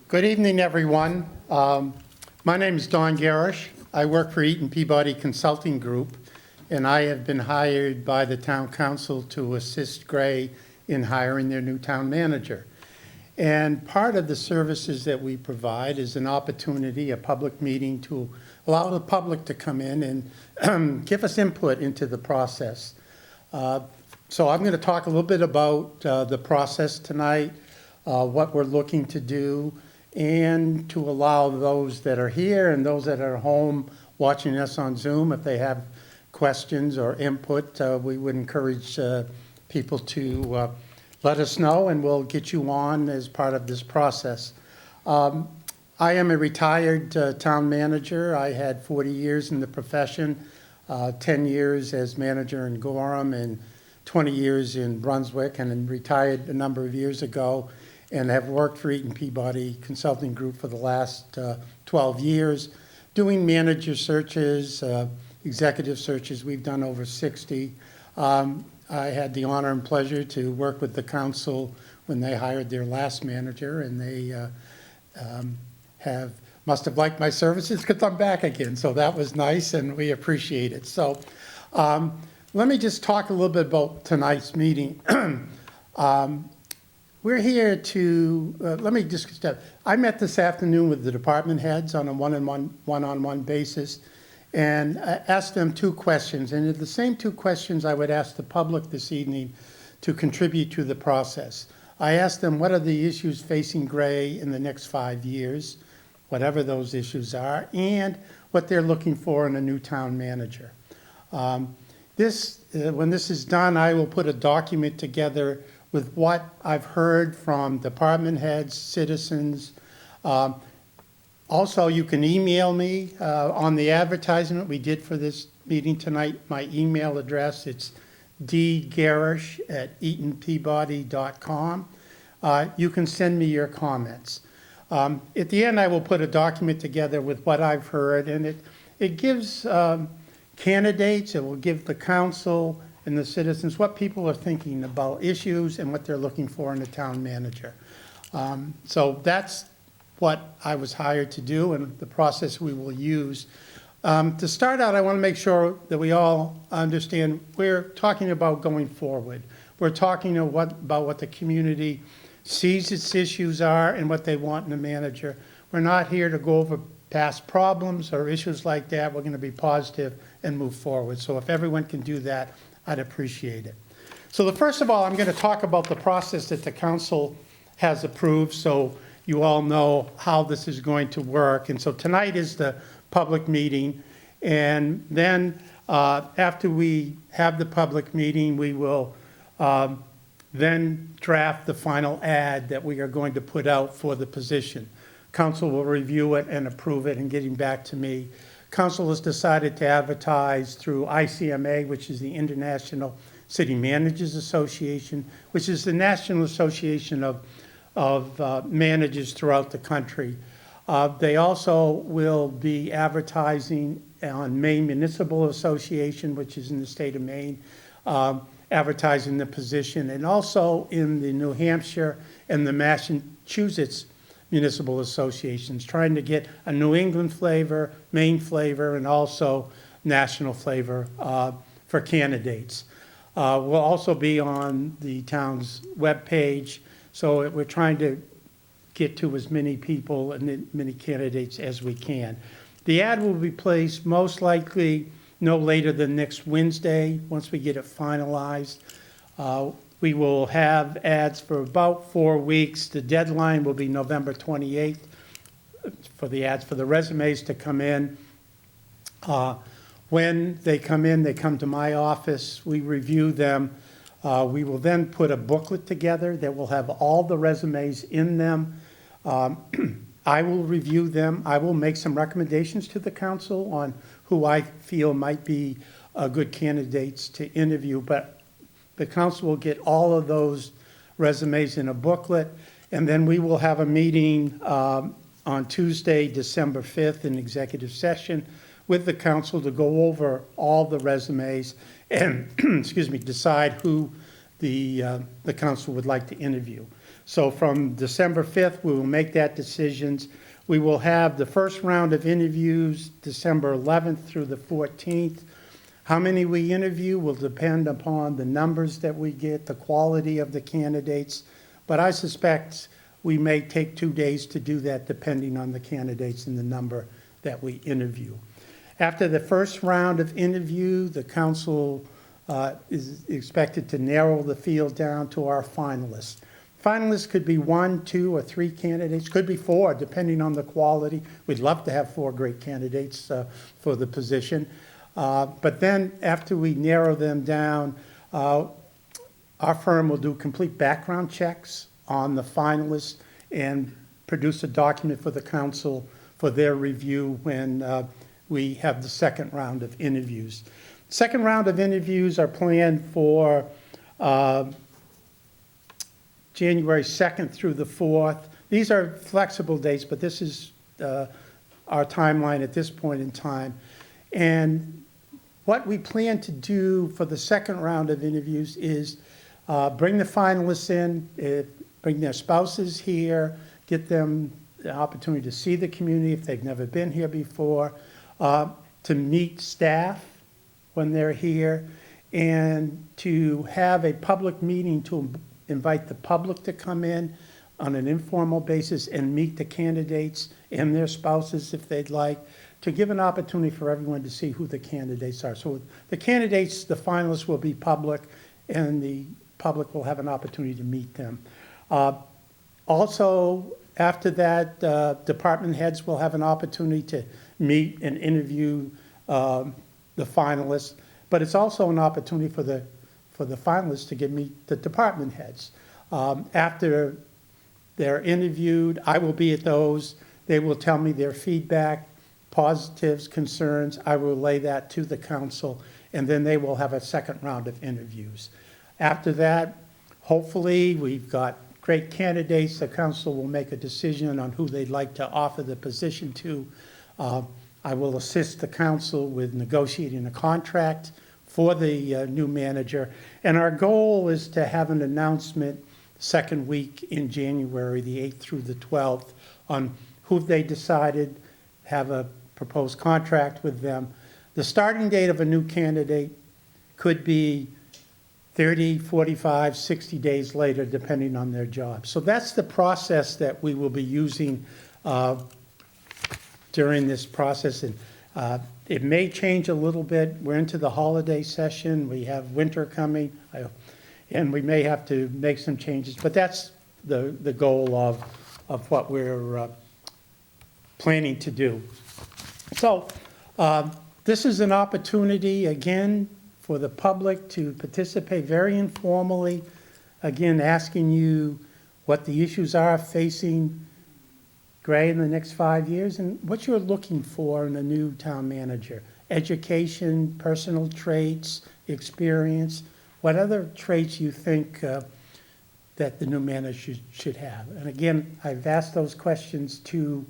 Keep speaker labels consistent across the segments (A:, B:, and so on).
A: Good evening, everyone. My name is Don Garish. I work for Eaton Peabody Consulting Group, and I have been hired by the Town Council to assist Gray in hiring their new town manager. And part of the services that we provide is an opportunity, a public meeting to allow the public to come in and give us input into the process. So I'm going to talk a little bit about the process tonight, what we're looking to do, and to allow those that are here and those that are home watching us on Zoom, if they have questions or input, we would encourage people to let us know, and we'll get you on as part of this process. I am a retired town manager. I had 40 years in the profession, 10 years as manager in Gorham and 20 years in Brunswick, and then retired a number of years ago, and have worked for Eaton Peabody Consulting Group for the last 12 years, doing manager searches, executive searches. We've done over 60. I had the honor and pleasure to work with the council when they hired their last manager, and they must have liked my services because I'm back again. So that was nice, and we appreciate it. So let me just talk a little bit about tonight's meeting. We're here to, let me just step. I met this afternoon with the department heads on a one-on-one basis, and I asked them two questions. And the same two questions I would ask the public this evening to contribute to the process. I asked them, what are the issues facing Gray in the next 5 years, whatever those issues are, and what they're looking for in a new town manager. When this is done, I will put a document together with what I've heard from department heads, citizens. Also, you can email me on the advertisement we did for this meeting tonight. My email address, it's dgarish@eatonpeabody.com. You can send me your comments. At the end, I will put a document together with what I've heard, and it gives candidates, it will give the council and the citizens what people are thinking about issues and what they're looking for in a town manager. So that's what I was hired to do and the process we will use. To start out, I want to make sure that we all understand we're talking about going forward. We're talking about what the community sees its issues are and what they want in a manager. We're not here to go over past problems or issues like that. We're going to be positive and move forward. So if everyone can do that, I'd appreciate it. So first of all, I'm going to talk about the process that the council has approved so you all know how this is going to work. And so tonight is the public meeting. And then after we have the public meeting, we will then draft the final ad that we are going to put out for the position. Council will review it and approve it and getting back to me. Council has decided to advertise through ICMA, which is the International City Managers Association, which is the national association of managers throughout the country. They also will be advertising on Maine Municipal Association, which is in the state of Maine, advertising the position, and also in the New Hampshire and the Massachusetts municipal associations, trying to get a New England flavor, Maine flavor, and also national flavor for candidates. We'll also be on the town's webpage, so we're trying to get to as many people and many candidates as we can. The ad will be placed most likely no later than next Wednesday, once we get it finalized. We will have ads for about 4 weeks. The deadline will be November 28th for the ads, for the resumes to come in. When they come in, they come to my office. We review them. We will then put a booklet together that will have all the resumes in them. I will review them. I will make some recommendations to the council on who I feel might be good candidates to interview, but the council will get all of those resumes in a booklet, and then we will have a meeting on Tuesday, December 5th, in executive session with the council to go over all the resumes and, excuse me, decide who the council would like to interview. So from December 5th, we will make that decisions. We will have the first round of interviews December 11th through the 14th. How many we interview will depend upon the numbers that we get, the quality of the candidates, but I suspect we may take 2 days to do that depending on the candidates and the number that we interview. After the first round of interview, the council is expected to narrow the field down to our finalists. Finalists could be 1, 2, or 3 candidates, could be 4, depending on the quality. We'd love to have 4 great candidates for the position. But then after we narrow them down, our firm will do complete background checks on the finalists and produce a document for the council for their review when we have the second round of interviews. Second round of interviews are planned for January 2nd through the 4th. These are flexible dates, but this is our timeline at this point in time. And what we plan to do for the second round of interviews is bring the finalists in, bring their spouses here, get them the opportunity to see the community if they've never been here before, to meet staff when they're here, and to have a public meeting to invite the public to come in on an informal basis and meet the candidates and their spouses if they'd like, to give an opportunity for everyone to see who the candidates are. So the candidates, the finalists will be public, and the public will have an opportunity to meet them. Also, after that, department heads will have an opportunity to meet and interview the finalists, but it's also an opportunity for the finalists to meet the department heads. After they're interviewed, I will be at those. They will tell me their feedback, positives, concerns. I will relay that to the council, and then they will have a second round of interviews. After that, hopefully, we've got great candidates. The council will make a decision on who they'd like to offer the position to. I will assist the council with negotiating a contract for the new manager. And our goal is to have an announcement second week in January, the 8th through the 12th, on who they decided, have a proposed contract with them. The starting date of a new candidate could be 30, 45, 60 days later, depending on their job. So that's the process that we will be using during this process. And it may change a little bit. We're into the holiday session. We have winter coming, and we may have to make some changes. But that's the goal of what we're planning to do. So this is an opportunity, again, for the public to participate very informally, again, asking you what the issues are facing Gray in the next 5 years and what you're looking for in a new town manager. Education, personal traits, experience, what other traits you think that the new manager should have. And again, I've asked those questions to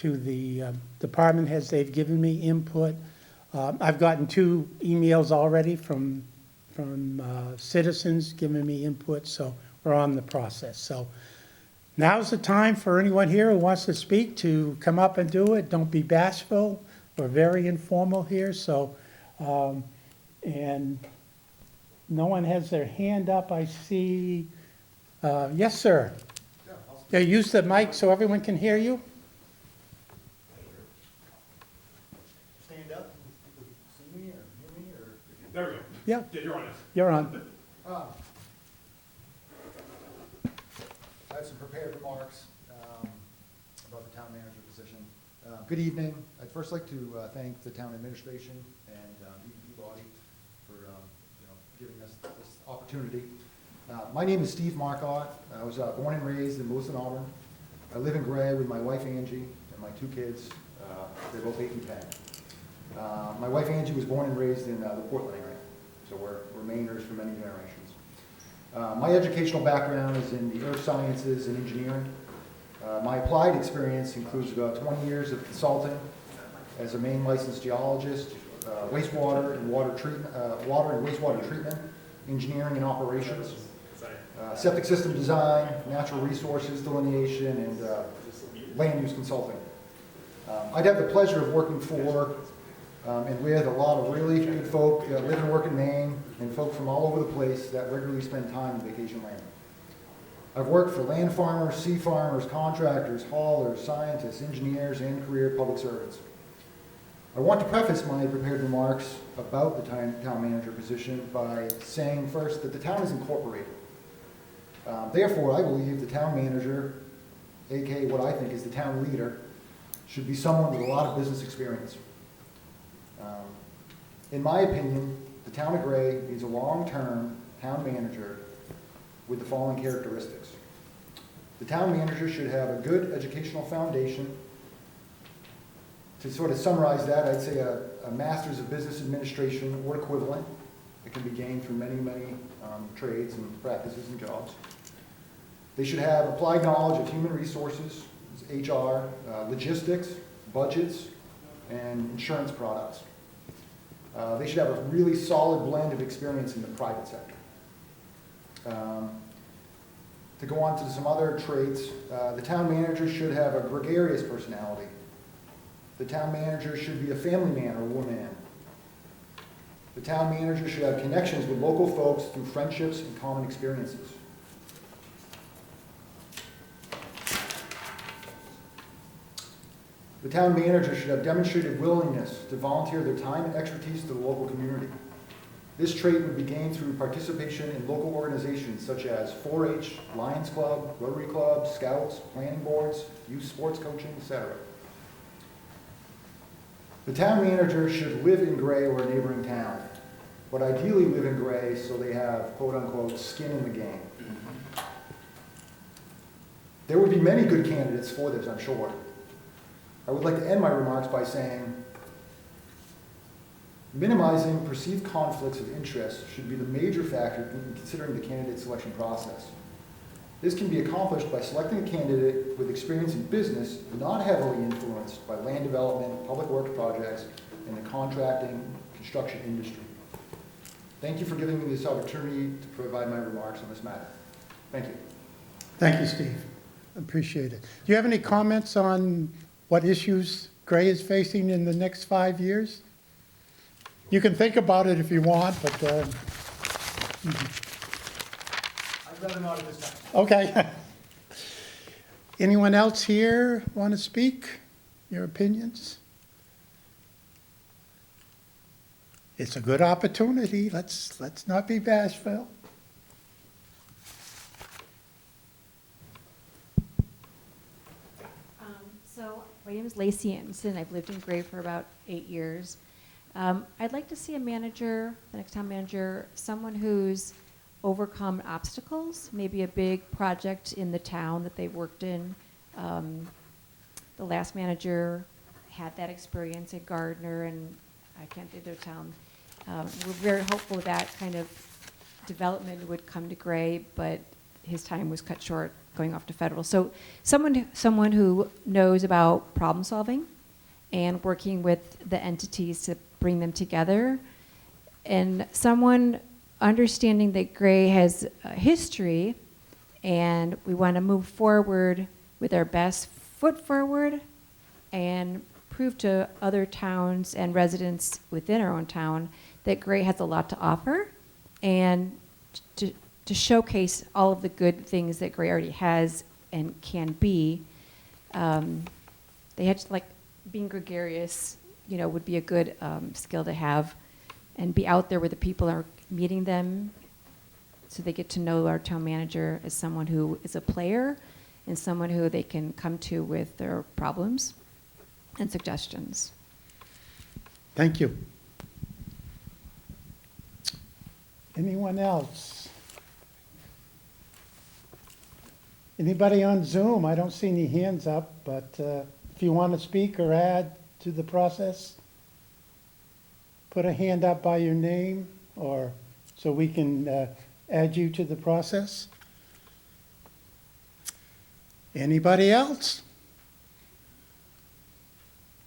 A: the department heads. They've given me input. I've gotten 2 emails already from citizens giving me input, so we're on the process. So now's the time for anyone here who wants to speak to come up and do it. Don't be bashful. We're very informal here, so, and no one has their hand up, I see. Yes, sir. Yeah, use the mic so everyone can hear you.
B: There we go.
A: Yeah.
B: Yeah, you're on it.
A: You're on.
C: I have some prepared remarks about the town manager position. Good evening. I'd first like to thank the town administration and EVP body for giving us this opportunity. My name is Steve Marcotte. I was born and raised in Lewiston, Auburn. I live in Gray with my wife Angie and my 2 kids. They're both 8 and 10. My wife Angie was born and raised in the Portland area, so we're Remainers for many generations. My educational background is in the earth sciences and engineering. My applied experience includes about 20 years of consulting as a Maine licensed geologist, water and wastewater treatment, engineering and operations. septic system design, natural resources delineation, and land use consulting. I'd have the pleasure of working for and with a lot of really good folk that live and work in Maine, and folk from all over the place that regularly spend time in vacation land. I've worked for land farmers, sea farmers, contractors, haulers, scientists, engineers, and career public servants. I want to preface my prepared remarks about the town manager position by saying first that the town is incorporated. Therefore, I believe the town manager, aka what I think is the town leader, should be someone with a lot of business experience. In my opinion, the town of Gray needs a long-term town manager with the following characteristics. The town manager should have a good educational foundation. To sort of summarize that, I'd say a master's of business administration or equivalent. It can be gained through many, many trades and practices and jobs. They should have applied knowledge of human resources, HR, logistics, budgets, and insurance products. They should have a really solid blend of experience in the private sector. To go on to some other traits, the town manager should have a gregarious personality. The town manager should be a family man or woman. The town manager should have connections with local folks through friendships and common experiences. The town manager should have demonstrated willingness to volunteer their time and expertise to the local community. This trait would be gained through participation in local organizations such as 4-H, Lions Club, Rotary Club, Scouts, planning boards, youth sports coaching, etc. The town manager should live in Gray or a neighboring town, but ideally live in Gray so they have quote-unquote skin in the game. There would be many good candidates for this, I'm sure. I would like to end my remarks by saying minimizing perceived conflicts of interest should be the major factor in considering the candidate selection process. This can be accomplished by selecting a candidate with experience in business, not heavily influenced by land development, public works projects, and the contracting construction industry. Thank you for giving me this opportunity to provide my remarks on this matter. Thank you.
A: Thank you, Steve. Appreciate it. Do you have any comments on what issues Gray is facing in the next 5 years? You can think about it if you want, but...
C: I'd rather not at this time.
A: Okay. Anyone else here want to speak? Your opinions? It's a good opportunity. Let's not be bashful.
B: So my name is Lacey Anderson. I've lived in Gray for about 8 years. I'd like to see a manager, the next town manager, someone who's overcome obstacles, maybe a big project in the town that they've worked in. The last manager had that experience at Gardner, and I can't think of their town. We're very hopeful that kind of development would come to Gray, but his time was cut short going off to federal. So someone who knows about problem solving and working with the entities to bring them together, and someone understanding that Gray has a history and we want to move forward with our best foot forward and prove to other towns and residents within our own town that Gray has a lot to offer, and to showcase all of the good things that Gray already has and can be. They had to, like, being gregarious, you know, would be a good skill to have, and be out there where the people are meeting them, so they get to know our town manager as someone who is a player and someone who they can come to with their problems and suggestions.
A: Thank you. Anyone else? Anybody on Zoom? I don't see any hands up, but if you want to speak or add to the process, put a hand up by your name, or so we can add you to the process. Anybody else?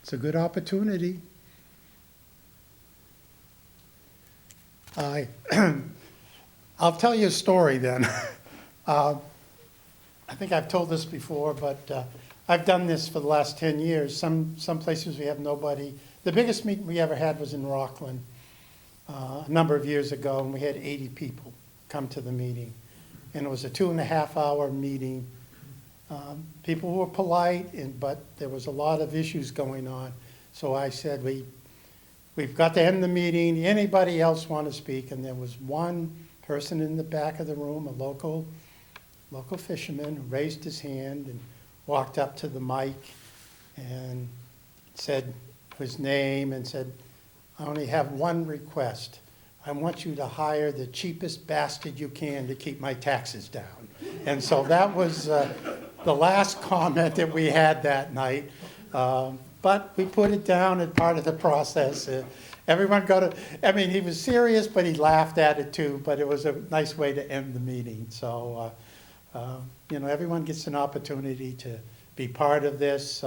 A: It's a good opportunity. I'll tell you a story then. I think I've told this before, but I've done this for the last 10 years. Some places we have nobody. The biggest meeting we ever had was in Rockland a number of years ago, and we had 80 people come to the meeting. And it was a 2.5-hour meeting. People were polite, but there was a lot of issues going on. So I said, we've got to end the meeting. Anybody else want to speak? And there was one person in the back of the room, a local fisherman, who raised his hand and walked up to the mic and said his name and said, I only have one request. I want you to hire the cheapest bastard you can to keep my taxes down. And so that was the last comment that we had that night. But we put it down as part of the process. Everyone he was serious, but he laughed at it too, but it was a nice way to end the meeting. So, everyone gets an opportunity to be part of this.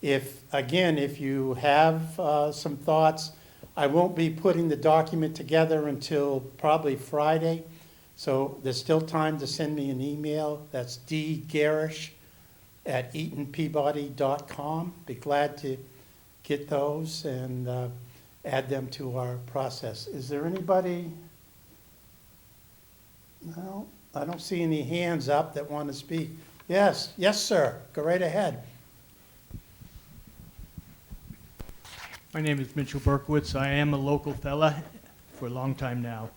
A: If you have some thoughts, I won't be putting the document together until probably Friday. So there's still time to send me an email. That's dgarish@eatonpeabody.com. Be glad to get those and add them to our process. Is there anybody? No, I don't see any hands up that want to speak. Yes, sir. Go right ahead.
D: My name is Mitchell Berkowitz. I am a local fella for a long time now.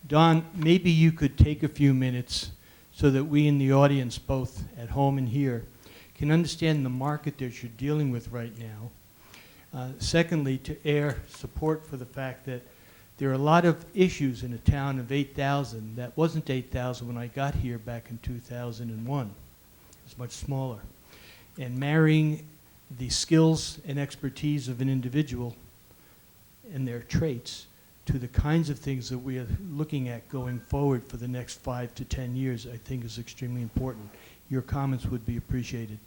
D: Don, maybe you could take a few minutes so that we in the audience, both at home and here, can understand the market that you're dealing with right now. Secondly, to air support for the fact that there are a lot of issues in a town of 8,000 that wasn't 8,000 when I got here back in 2001. It was much smaller. And marrying the skills and expertise of an individual and their traits to the kinds of things that we are looking at going forward for the next 5 to 10 years, I think is extremely important. Your comments would be appreciated.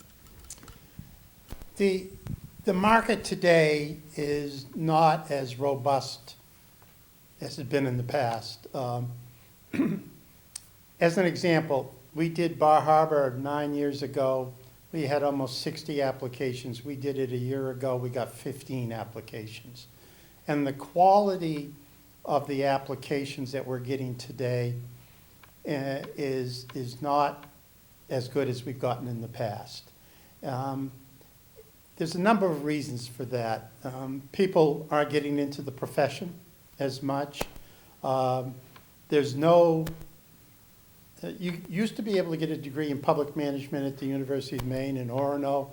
A: The market today is not as robust as it's been in the past. As an example, we did Bar Harbor 9 years ago. We had almost 60 applications. We did it a year ago. We got 15 applications. And the quality of the applications that we're getting today is not as good as we've gotten in the past. There's a number of reasons for that. People aren't getting into the profession as much. There's no you used to be able to get a degree in public management at the University of Maine in Orono.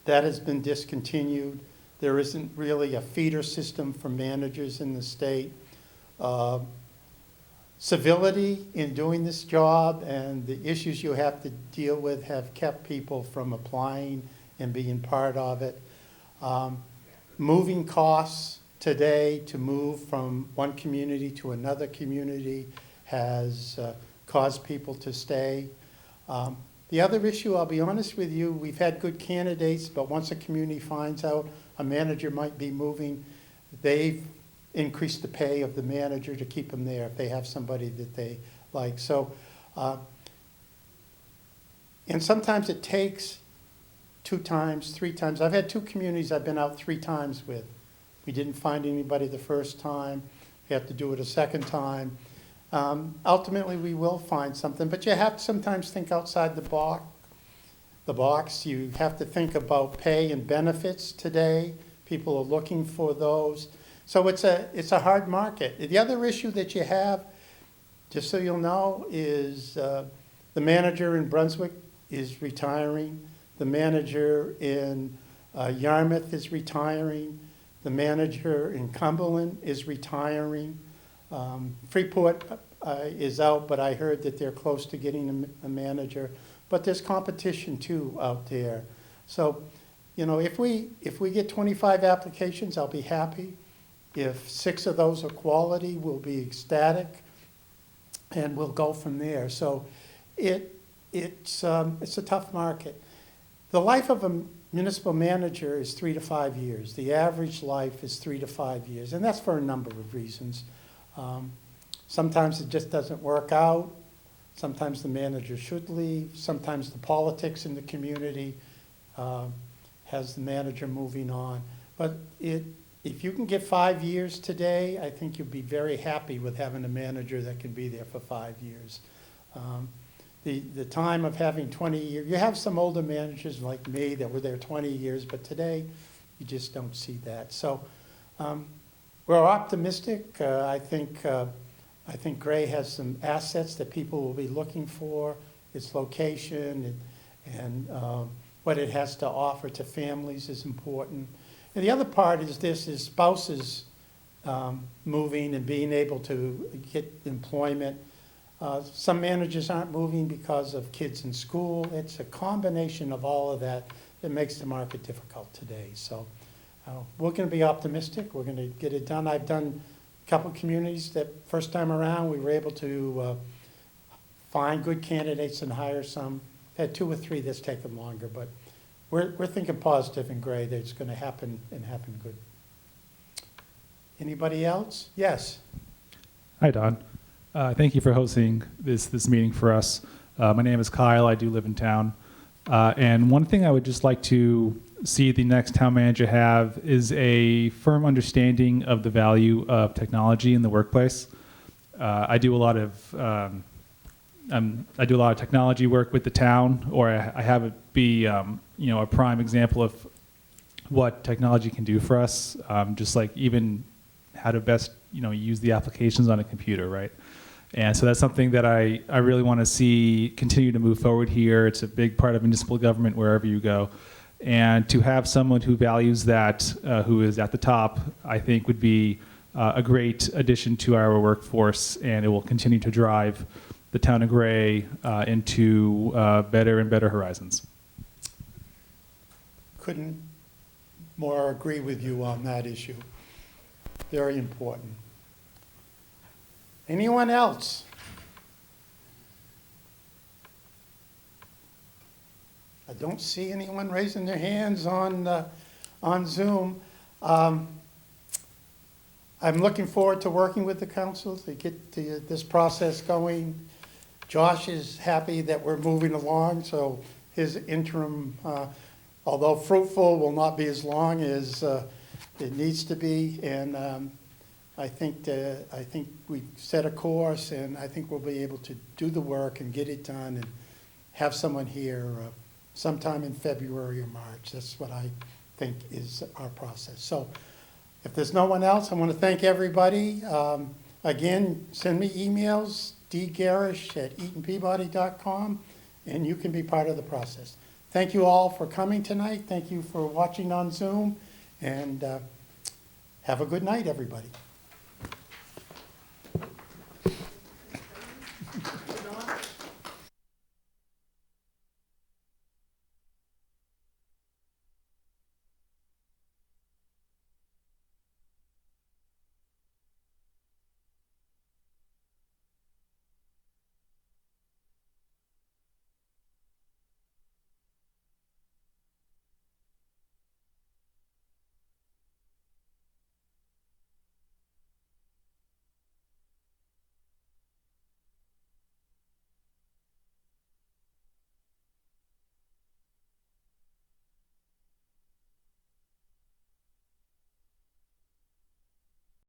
A: That has been discontinued. There isn't really a feeder system for managers in the state. Civility in doing this job and the issues you have to deal with have kept people from applying and being part of it. Moving costs today to move from one community to another community has caused people to stay. The other issue, I'll be honest with you, we've had good candidates, but once a community finds out a manager might be moving, they've increased the pay of the manager to keep them there if they have somebody that they like. So, and sometimes it takes 2 times, 3 times. I've had 2 communities I've been out 3 times with. We didn't find anybody the first time. We have to do it a second time. Ultimately, we will find something, but you have to sometimes think outside the box. You have to think about pay and benefits today. People are looking for those. So it's a hard market. The other issue that you have, just so you'll know, is the manager in Brunswick is retiring. The manager in Yarmouth is retiring. The manager in Cumberland is retiring. Freeport is out, but I heard that they're close to getting a manager. But there's competition too out there. So, if we get 25 applications, I'll be happy. If 6 of those are quality, we'll be ecstatic, and we'll go from there. So, it's a tough market. The life of a municipal manager is 3 to 5 years. The average life is 3 to 5 years, and that's for a number of reasons. Sometimes it just doesn't work out. Sometimes the manager should leave, sometimes the politics in the community has the manager moving on. But if you can get 5 years today, I think you'll be very happy with having a manager that can be there for 5 years. The time of having 20 years, you have some older managers like me that were there 20 years, but today you just don't see that. So we're optimistic. I think Gray has some assets that people will be looking for, its location and what it has to offer to families is important. And the other part is spouses moving and being able to get employment. Some managers aren't moving because of kids in school. It's a combination of all of that that makes the market difficult today. So we're going to be optimistic. We're going to get it done. I've done a couple communities that first time around we were able to find good candidates and hire some. Had 2 or 3 that's taken longer, but we're thinking positive in Gray that it's going to happen and happen good. Anybody else? Yes.
E: Hi, Don. Thank you for hosting this meeting for us. My name is Kyle. I do live in town. And one thing I would just like to see the next town manager have is a firm understanding of the value of technology in the workplace. I do a lot of technology work with the town, or I have it be a prime example of what technology can do for us. Just like even how to best use the applications on a computer, right? And so that's something that I really want to see continue to move forward here. It's a big part of municipal government wherever you go. And to have someone who values that, who is at the top, I think would be a great addition to our workforce, and it will continue to drive the town of Gray into better and better horizons.
A: Couldn't more agree with you on that issue. Very important. Anyone else? I don't see anyone raising their hands on Zoom. I'm looking forward to working with the council to get this process going. Josh is happy that we're moving along, so his interim, although fruitful, will not be as long as it needs to be. And I think we've set a course, and I think we'll be able to do the work and get it done and have someone here sometime in February or March. That's what I think is our process. So if there's no one else, I want to thank everybody. Again, send me emails, dgarish@eatonpeabody.com, and you can be part of the process. Thank you all for coming tonight. Thank you for watching on Zoom, and have a good night, everybody.